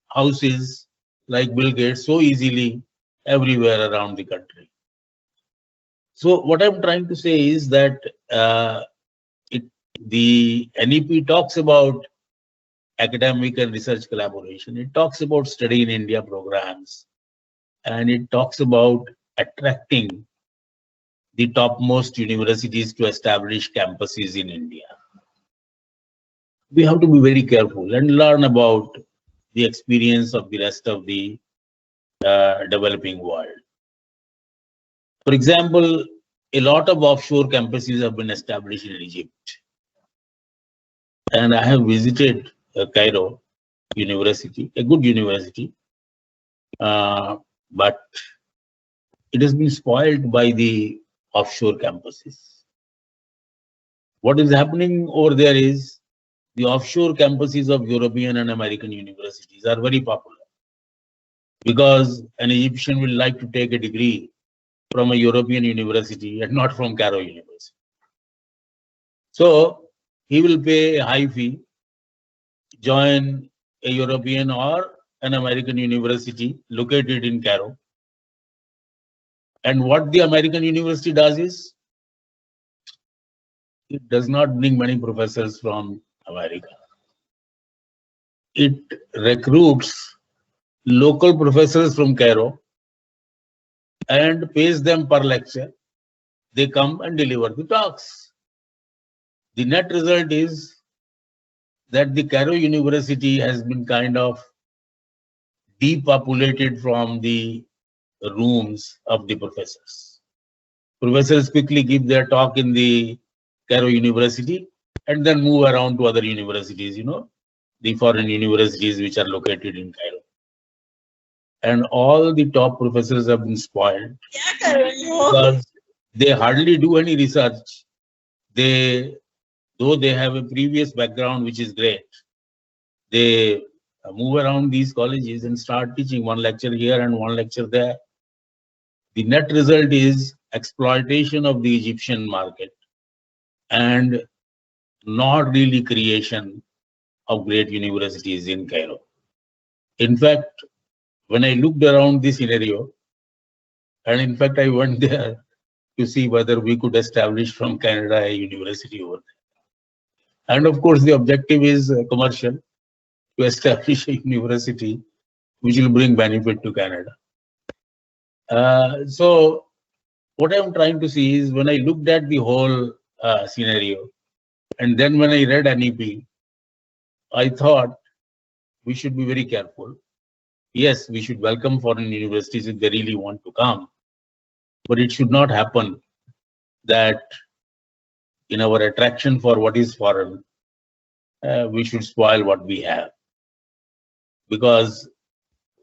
houses like Bill Gates so easily everywhere around the country. So what I'm trying to say is that the NEP talks about academic and research collaboration. It talks about Study in India programs, and it talks about attracting the topmost universities to establish campuses in India. We have to be very careful and learn about the experience of the rest of the developing world. For example, a lot of offshore campuses have been established in Egypt. And I have visited Cairo University, a good university, but it has been spoiled by the offshore campuses. What is happening over there is the offshore campuses of European and American universities are very popular because an Egyptian will like to take a degree from a European university and not from Cairo University. So he will pay a high fee, join a European or an American university located in Cairo. And what the American university does is, it does not bring many professors from America. It recruits local professors from Cairo and pays them per lecture. They come and deliver the talks. The net result is that the Cairo University has been kind of depopulated from the rooms of the professors. Professors quickly give their talk in the Cairo University and then move around to other universities, the foreign universities which are located in Cairo. And all the top professors have been spoiled because they hardly do any research. Though they have a previous background which is great, they move around these colleges and start teaching one lecture here and one lecture there. The net result is exploitation of the Egyptian market and not really creation of great universities in Cairo. In fact, when I looked around this scenario, and in fact, I went there to see whether we could establish from Canada a university over there. And of course, the objective is commercial, to establish a university which will bring benefit to Canada. So what I'm trying to see is when I looked at the whole scenario, and then when I read NEP, I thought we should be very careful. Yes, we should welcome foreign universities if they really want to come, but it should not happen that in our attraction for what is foreign, we should spoil what we have. Because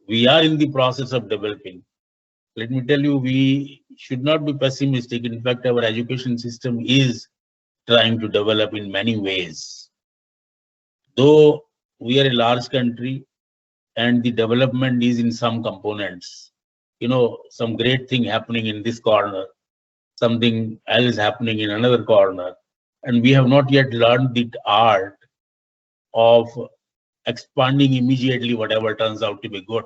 we are in the process of developing. Let me tell you, we should not be pessimistic. In fact, our education system is trying to develop in many ways. Though we are a large country and the development is in some components, some great thing happening in this corner, something else happening in another corner, and we have not yet learned the art of expanding immediately whatever turns out to be good.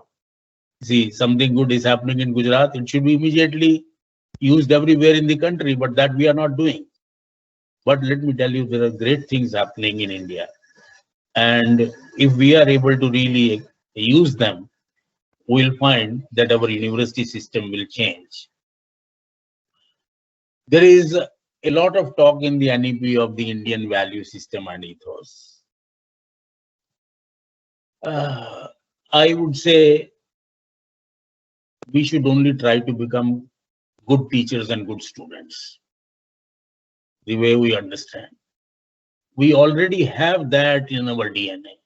See, something good is happening in Gujarat, it should be immediately used everywhere in the country, but that we are not doing. But let me tell you, there are great things happening in India. And if we are able to really use them, we'll find that our university system will change. There is a lot of talk in the NEP of the Indian value system and ethos. I would say we should only try to become good teachers and good students, the way we understand. We already have that in our DNA.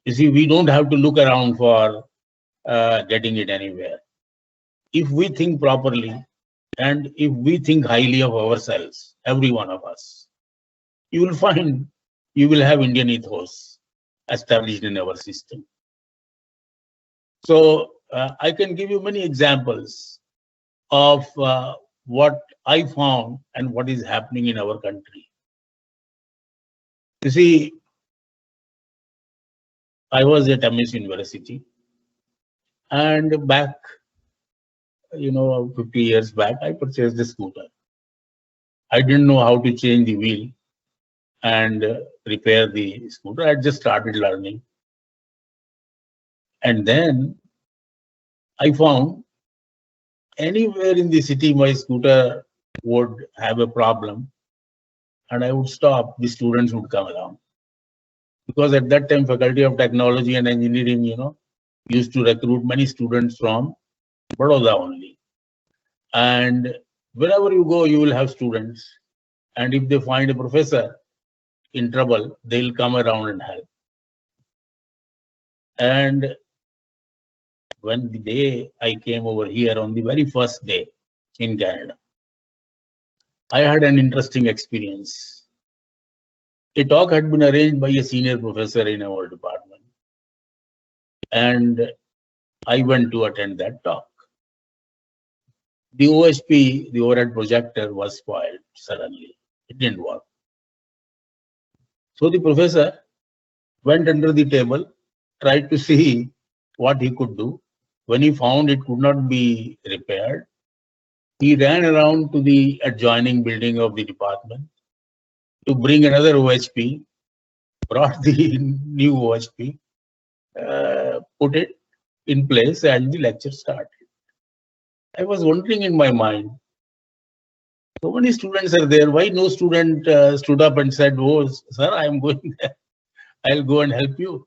You see, we don't have to look around for getting it anywhere. If we think properly and if we think highly of ourselves, every one of us, you will find you will have Indian ethos established in our system. So I can give you many examples of what I found and what is happening in our country. You see, I was at MS University, and back, 50 years back, I purchased a scooter. I didn't know how to change the wheel and repair the scooter. I just started learning. And then I found anywhere in the city, my scooter would have a problem and I would stop, the students would come along. Because at that time, Faculty of Technology and Engineering, used to recruit many students from Baroda only. And wherever you go, you will have students. And if they find a professor in trouble, they'll come around and help. And when the day I came over here on the very first day in Canada, I had an interesting experience. A talk had been arranged by a senior professor in our department, and I went to attend that talk. The OHP, the overhead projector, was spoiled suddenly. It didn't work. So the professor went under the table, tried to see what he could do. When he found it could not be repaired, he ran around to the adjoining building of the department to bring another OHP, brought the new OHP, put it in place, and the lecture started. I was wondering in my mind, So many students are there. Why no student stood up and said, "Oh, sir, I am going there. I'll go and help you."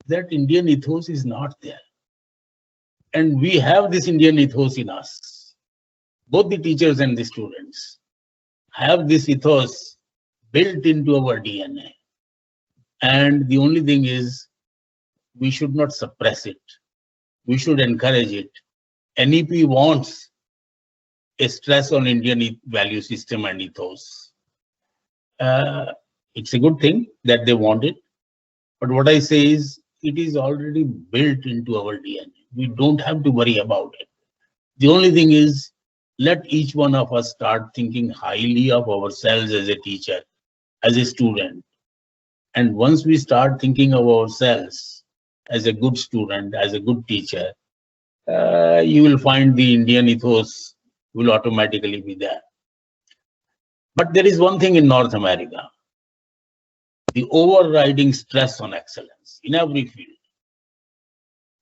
That Indian ethos is not there. And we have this Indian ethos in us. Both the teachers and the students have this ethos built into our DNA. And the only thing is, we should not suppress it. We should encourage it. NEP wants a stress on Indian value system and ethos. It's a good thing that they want it. But what I say is, it is already built into our DNA. We don't have to worry about it. The only thing is, let each one of us start thinking highly of ourselves as a teacher, as a student. And once we start thinking of ourselves as a good student, as a good teacher, you will find the Indian ethos will automatically be there. But there is one thing in North America, the overriding stress on excellence in every field,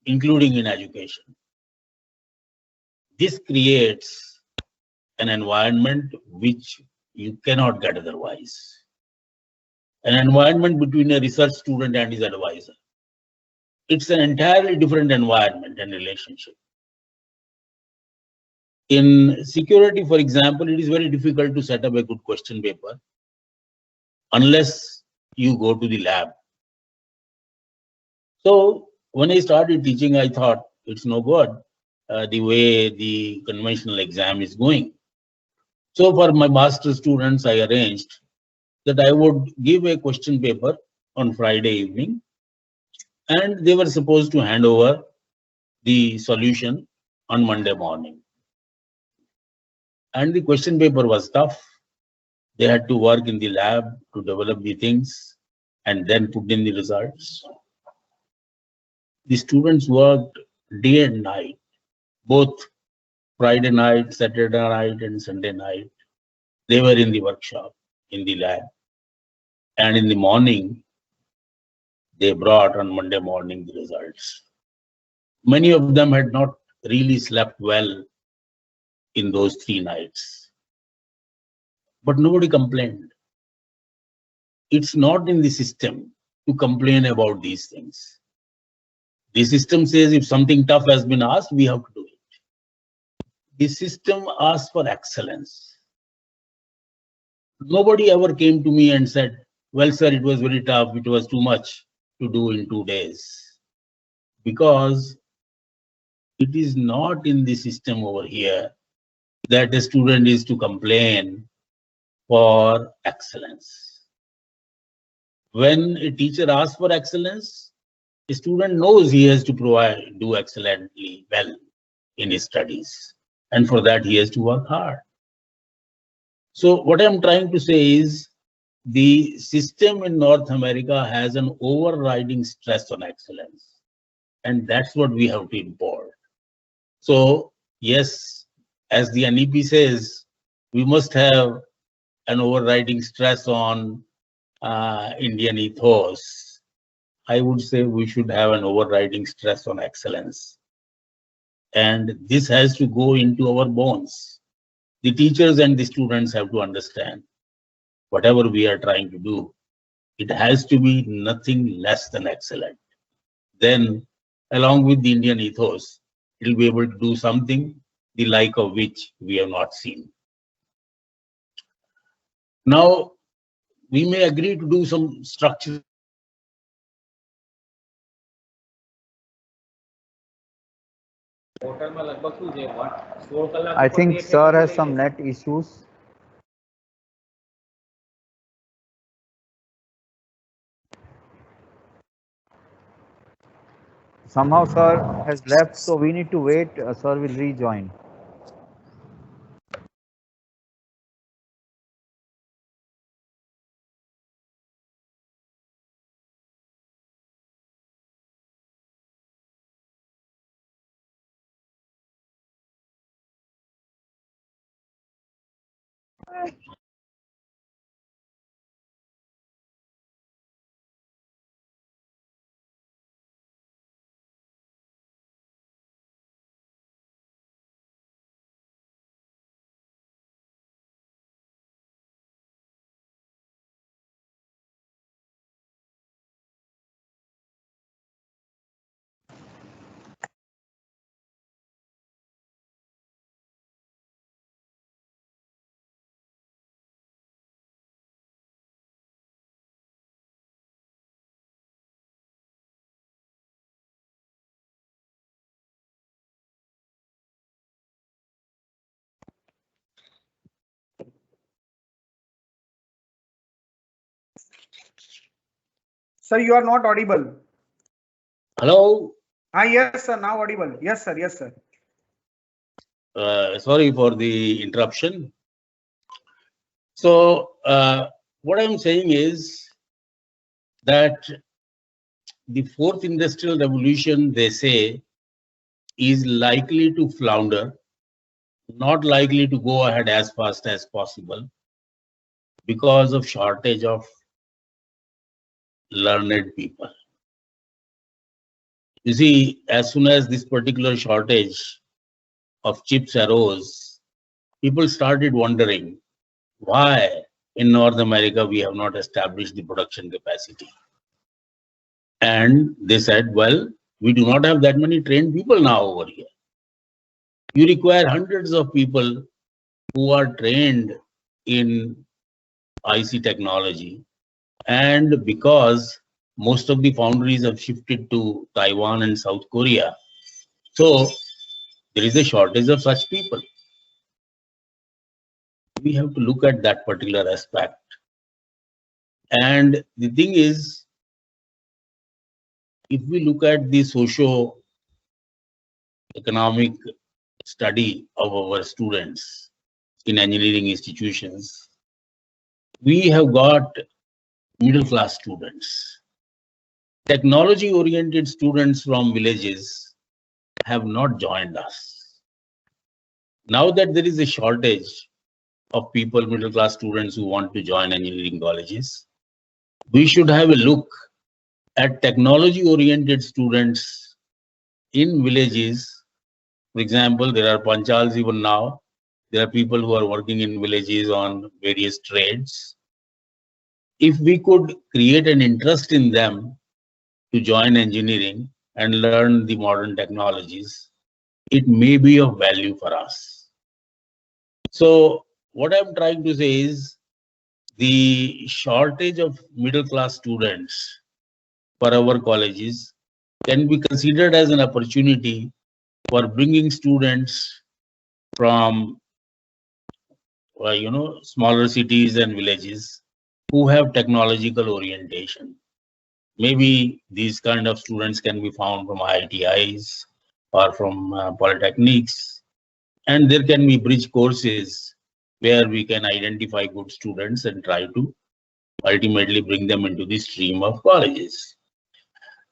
including in education. This creates an environment which you cannot get otherwise. An environment between a research student and his advisor. It's an entirely different environment and relationship. In security, for example, it is very difficult to set up a good question paper unless you go to the lab. So when I started teaching, I thought it's no good the way the conventional exam is going. So for my master students, I arranged that I would give a question paper on Friday evening, and they were supposed to hand over the solution on Monday morning. And the question paper was tough. They had to work in the lab to develop the things and then put in the results. The students worked day and night, both Friday night, Saturday night, and Sunday night. They were in the workshop, in the lab. And in the morning, they brought on Monday morning the results. Many of them had not really slept well in those 3 nights. But nobody complained. It's not in the system to complain about these things. The system says if something tough has been asked, we have to do it. The system asks for excellence. Nobody ever came to me and said, well, sir, it was very tough. It was too much to do in 2 days. Because it is not in the system over here that a student is to complain for excellence. When a teacher asks for excellence, a student knows he has to do excellently well in his studies. And for that, he has to work hard. So what I'm trying to say is, the system in North America has an overriding stress on excellence. And that's what we have to import. So yes, as the NEP says, we must have an overriding stress on Indian ethos. I would say we should have an overriding stress on excellence. And this has to go into our bones. The teachers and the students have to understand whatever we are trying to do, it has to be nothing less than excellent. Then, along with the Indian ethos, it will be able to do something the like of which we have not seen. Now, we may agree to do some structure. I think sir has some net issues. Somehow sir has left, so we need to wait. Sir will rejoin. Sir, you are not audible. Hello. Yes, sir. Now audible. Yes, sir. Yes, sir. Sorry for the interruption. So what I'm saying is that the fourth industrial revolution, they say, is likely to flounder, not likely to go ahead as fast as possible because of shortage of learned people. You see, as soon as this particular shortage of chips arose, people started wondering why in North America we have not established the production capacity. And they said, well, we do not have that many trained people now over here. You require hundreds of people who are trained in IC technology. And because most of the foundries have shifted to Taiwan and South Korea, so there is a shortage of such people. We have to look at that particular aspect. And the thing is, if we look at the socio-economic study of our students in engineering institutions, we have got middle-class students. Technology-oriented students from villages have not joined us. Now that there is a shortage of people, middle-class students who want to join engineering colleges, we should have a look at technology-oriented students in villages. For example, there are panchals even now. There are people who are working in villages on various trades. If we could create an interest in them to join engineering and learn the modern technologies, it may be of value for us. So what I'm trying to say is the shortage of middle-class students for our colleges can be considered as an opportunity for bringing students from smaller cities and villages who have technological orientation. Maybe these kind of students can be found from IITIs or from polytechnics, and there can be bridge courses where we can identify good students and try to ultimately bring them into the stream of colleges.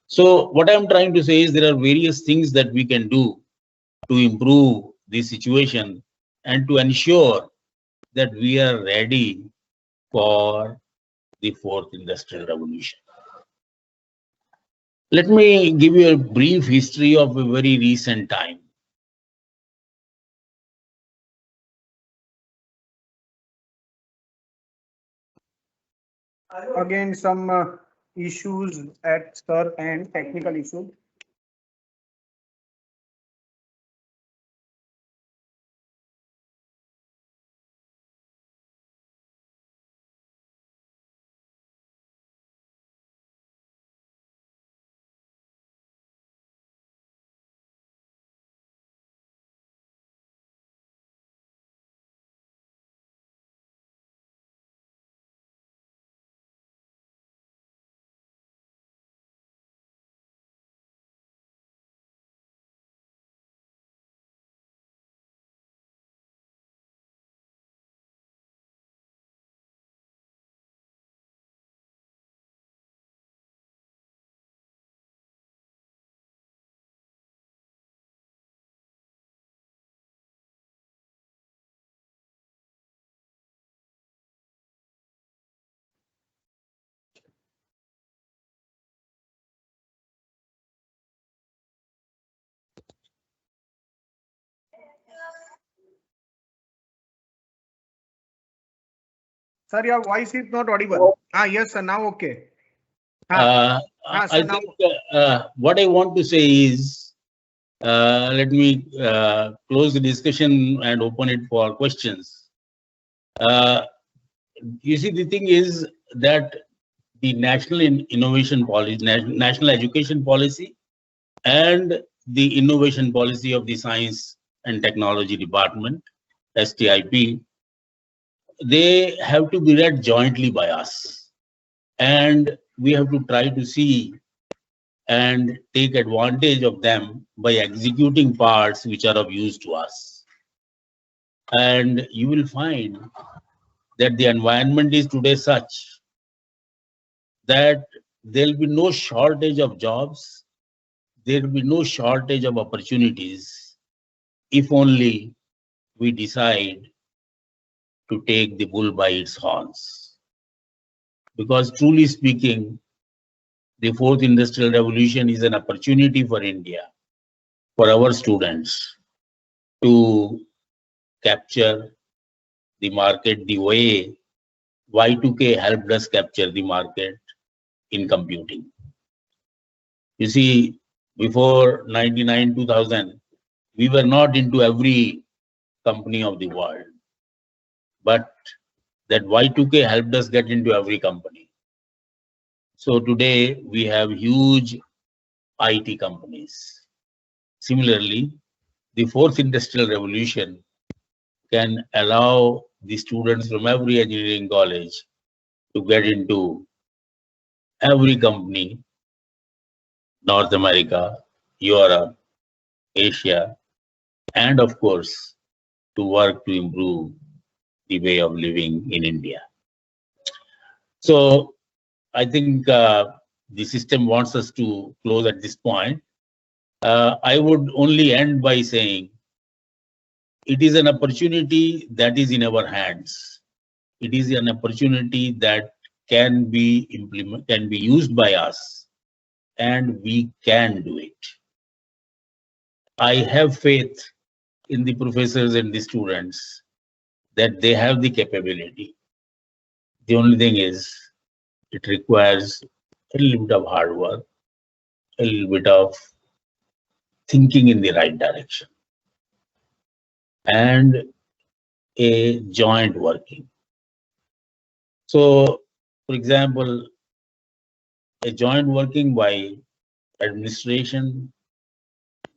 So what I'm trying to say is there are various things that we can do to improve the situation and to ensure that we are ready for the fourth industrial revolution. Let me give you a brief history of a very recent time. Again, some issues at sir and technical issues. Sir, your voice is not audible. Yes, sir. Now okay. I so now- think what I want to say is, let me close the discussion and open it for questions. You see, the thing is that the national innovation policy, national education policy, and the innovation policy of the Science and Technology Department, STIP, they have to be read jointly by us. And we have to try to see and take advantage of them by executing parts which are of use to us. And you will find that the environment is today such that there will be no shortage of jobs, there will be no shortage of opportunities if only we decide to take the bull by its horns. Because truly speaking, the fourth industrial revolution is an opportunity for India, for our students to capture the market the way Y2K helped us capture the market in computing. You see, before 99, 2000, we were not into every company of the world, but that Y2K helped us get into every company. So today we have huge IT companies. Similarly, the fourth industrial revolution can allow the students from every engineering college to get into every company, North America, Europe, Asia, and of course, to work to improve the way of living in India. So I think the system wants us to close at this point. I would only end by saying it is an opportunity that is in our hands. It is an opportunity that can be used by us, and we can do it. I have faith in the professors and the students that they have the capability. The only thing is, it requires a little bit of hard work, a little bit of thinking in the right direction, and a joint working. So, for example, a joint working by administration,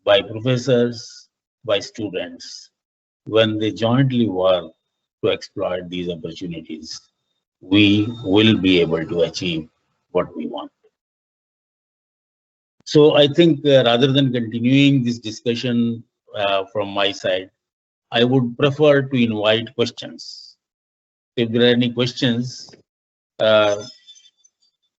by professors, by students, when they jointly work to exploit these opportunities, we will be able to achieve what we want. So I think rather than continuing this discussion from my side, I would prefer to invite questions. If there are any questions,